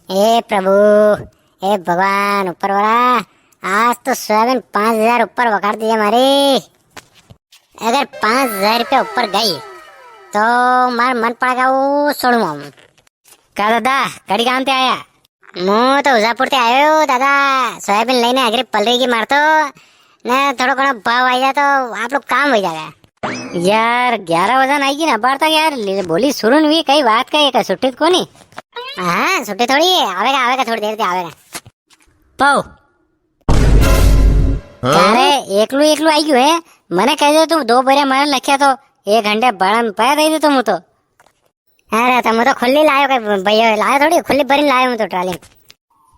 हे प्रभु, हे भगवान ऊपर वाला, आज तो सोयाबीन 5,000 ऊपर वकार दिए मारे। अगर 5,000 रुपया ऊपर गई तो मार मन पड़ेगा वो छोड़ू हम। का दादा कड़ी काम ते आया? હું તો ઉજાપુર થી આવ્યો દાદા, સોયાબીન લઈને આગળ પલરેગી મારતો ને થોડો ઘણો ભાવ આવી જાય તો આપણું કામ હોય જાય। यार 11 वजन आएगी ना बार तक यार बोली सुरुन भी कई बात कही छुट्टी को नहीं। हाँ छुट्टी थोड़ी है, आवेगा थोड़ी देर से आवेगा। पाओ अरे एकलू एकलू आई गयो है, मने कह दे तू 2 बोरिया मार लख्या तो 1 घंटे बड़ा में पाया दे तुम तो। अरे तुम तो खुली लायो के भैया, लायो थोड़ी खुली भरी लायो तो ट्राली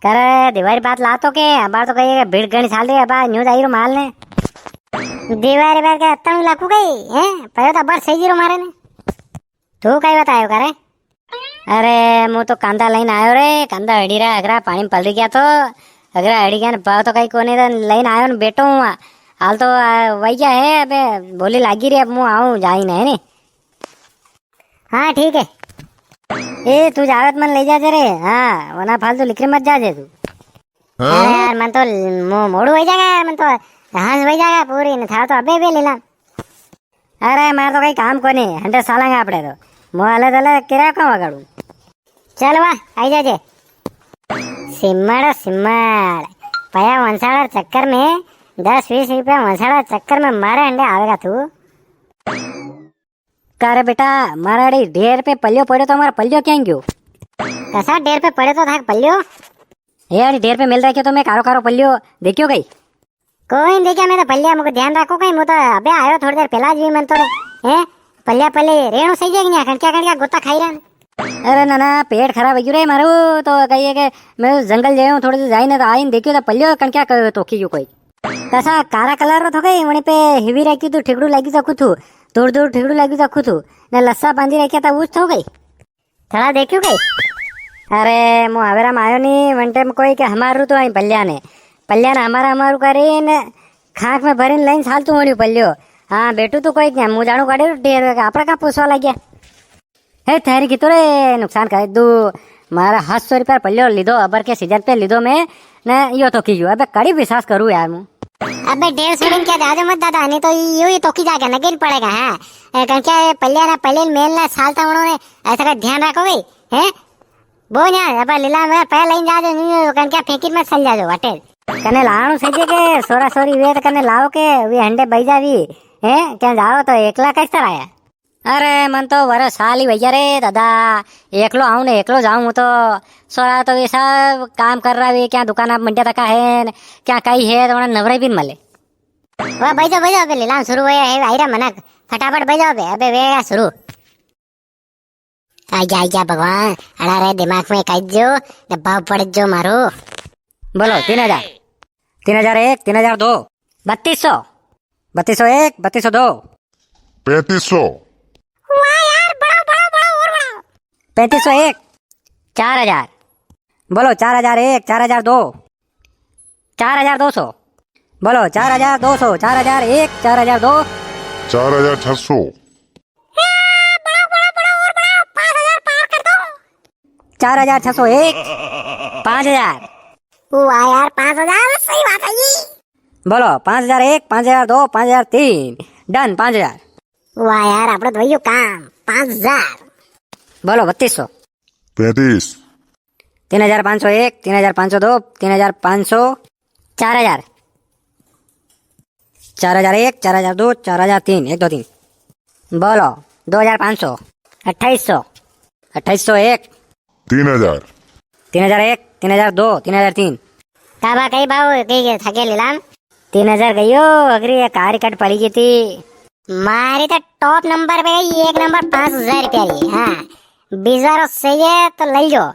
करे दिवारी बात लातो के बार तो कहिए भीड़ गणी साल रे बा न्यूज आई रो माल ने दिवारी बात के अत्तम लाकू गई हैं पयो तो बार सही जीरो मारे ने। तू कई बतायो करे? अरे मु तो कांदा लाइन आयो रे, कांदा अड़ी रहा अगरा पानी में पलरी गया तो अगरा अड़ी गया भाव तो कई कोने लाइन आयो ने बैठो हूँ हाल तो वही क्या है। अबे बोली लागी रही, अब मु आऊँ जाई नहीं ने। हाँ ठीक है, ए तू जावत मन ले जा रे। हाँ वरना फालतू लिखरे मत जा तू। अरे यार मन तो मोड़ू हो जाएगा, मन तो हंस हो जाएगा पूरी ने था तो अबे भी लीला। अरे मार तो कई काम को नहीं हंड्रेड सालांगे आपड़े तो मो अलग अलग किराया कहाँ वगाड़ू। चल वाह आई जाजे। सिम्मड़ सिम्मड़ पया वंसाड़ा चक्कर में 10-20 रुपया वंसाड़ा चक्कर में मारे अंडे आवेगा तू। करे बेटा मारा ढेर पे पल्लियो पड़े तो हमारा पल्लियो क्या गयो? कैसा ढेर पे पड़े तो था पल्लियो? यार ढेर पे मिल रहा है तो मैं कारो कारो पल्लियो देखियो गई कोई नहीं देखा मैं तो पल्लिया मुझे ध्यान रखो कहीं मुझे अबे आयो थोड़ी देर पहला जी मन तो हैं पल्लिया पल्ले रेणु सही जाएगी ना कणक्या गोता खाई रहा। अरे ना पेट खराब हो गयो रे मारो तो कहिए के मैं जंगल जाऊं थोड़ी देर जाई ना तो आई देखियो तो पल्लियो कणक्या तोखी गयो कोई कैसा कारा कलर रो गई वने पे हेवी रखी तू ठिकड़ू लगी सकू तू दूर दूर ठिकड़ू लगी सकू तू ने लस्सा बांधी रखा था उस हो गई थोड़ा देखियो गई। अरे मु आवेरा में आयो नहीं वनटे में कोई के हमारू तो आई पल्लिया ने हमारा हमारू करे ने खाक में भरीने लईन सालतू होनी पल्लियो। हाँ बेटू तो कोई क्या मुँह जाणू काढ़े ढेर आपड़ा का पूछवा लग्या हे थारी की तो रे नुकसान करे दू मारा 700 रुपया पल्लियो लीधो अबर के सीजन पे लीधो मैं ने यो तो की अबे कड़ी विश्वास करूँ यार मु। अबे 150 क्या ज्यादा मत दादा नहीं तो यूं ही तो की जाके नगेन पड़ेगा। हाँ क्या पल्लिया ना पल्ले मेल ना सालता उन्होंने ऐसा का ध्यान रखो भाई है वो यार अब लीला में पहले लाइन जा जो क्या फेंकी में चल जा जो हटे कने लाणु सजे के सोरा सोरी वे तो कने लाओ के वे हंडे बई जावी है क्या जाओ तो एकला कैसे आया? अरे मन तो वर साल ही भैया रे दादा एकलो आऊं ने एकलो जाऊं तो सोरा तो वे सब काम कर रहा वे क्या दुकान आप मंडिया तक है क्या कई है तो नवरे भी मले वाह बई जाओ अबे लीला शुरू है आईरा मनक फटाफट बई जाओ अबे वे शुरू आजा भगवान अड़ा रे दिमाग में कई जो भाव पड़ जो मारो। बोलो 3,000 3,001 3,002 3200 3201 3202 3500 यार बड़ा और बड़ा 3501 4,000 बोलो 4,001 4,002 4,200 बोलो 4,200 4,001 4,002 4,600 4,601 5,000 वाह यार 5,000 सही बात है ये। बोलो 5,001 5,002 5,003 डन 5,000 वाह यार अपने भाइयों काम 5,000 बोलो 3200 35 3,501 3,502 3,500 4,000 4,001 4,002 4,003 1 2 3 बोलो 2,500 2,800 2,801 3,000 3,001 3,002 3,003 काबा कई भाव कई थके लीलाम 3,000 गयो अगरी कार कट पड़ी गई थी मारी तो टॉप नंबर पे गई 1 नंबर 5,000 रुपया की। हाँ 20,000 सही है तो ले लो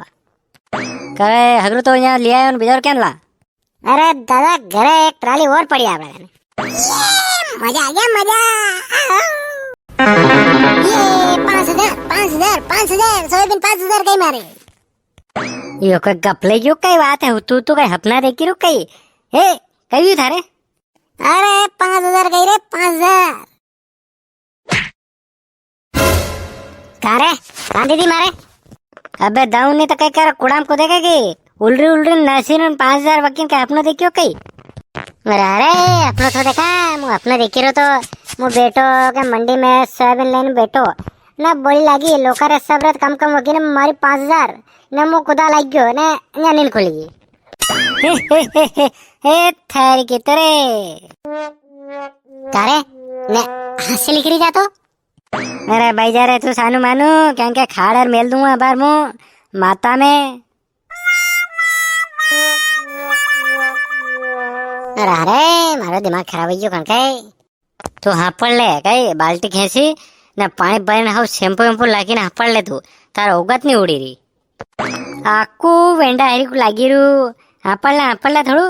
करे हगरू तो यहाँ लिया है उन 20,000 क्या ला? अरे दादा घरे एक ट्राली और पड़ी आप मजा आ गया मजा। ये 5,000 सोयाबीन 5,000 कई मारे यो कोई गपले क्यों कई बात है तू तो कई हपना देखी रुक कई हे कई था रे? अरे 5,000 गई रे 5,000 का रे कहाँ दीदी मारे अबे दाऊ नहीं तो कई कर कुड़ाम को देखे की उल्री उल्री नसीन 5000 वकील के अपनो देखियो कई अरे अपनो तो देखा मु अपनो देखी रो तो मु बेटो के मंडी में सोयाबीन लेने बेटो ना बोली लगी लोकारे सबरत कम कम वकील मारी 5000 ने मु खुदा लाग गयो ने नींद खुली हे थारी की तरे कारे ने हंसी लिख रही जा तो अरे भाई जा रे तू सानू मानू क्या खाड़ और मेल दूंगा बार मु माता में अरे मारो दिमाग खराब हो गयो कण तू हापड़ ले कई बाल्टी खेसी ने पानी भरीने हाउ शैम्पू वेम्पू लागीने हापड़ ले तू तार औगत नहीं उड़ी रही आकू वेंडा हरी को लागी रू हापड़ ले थोड़ू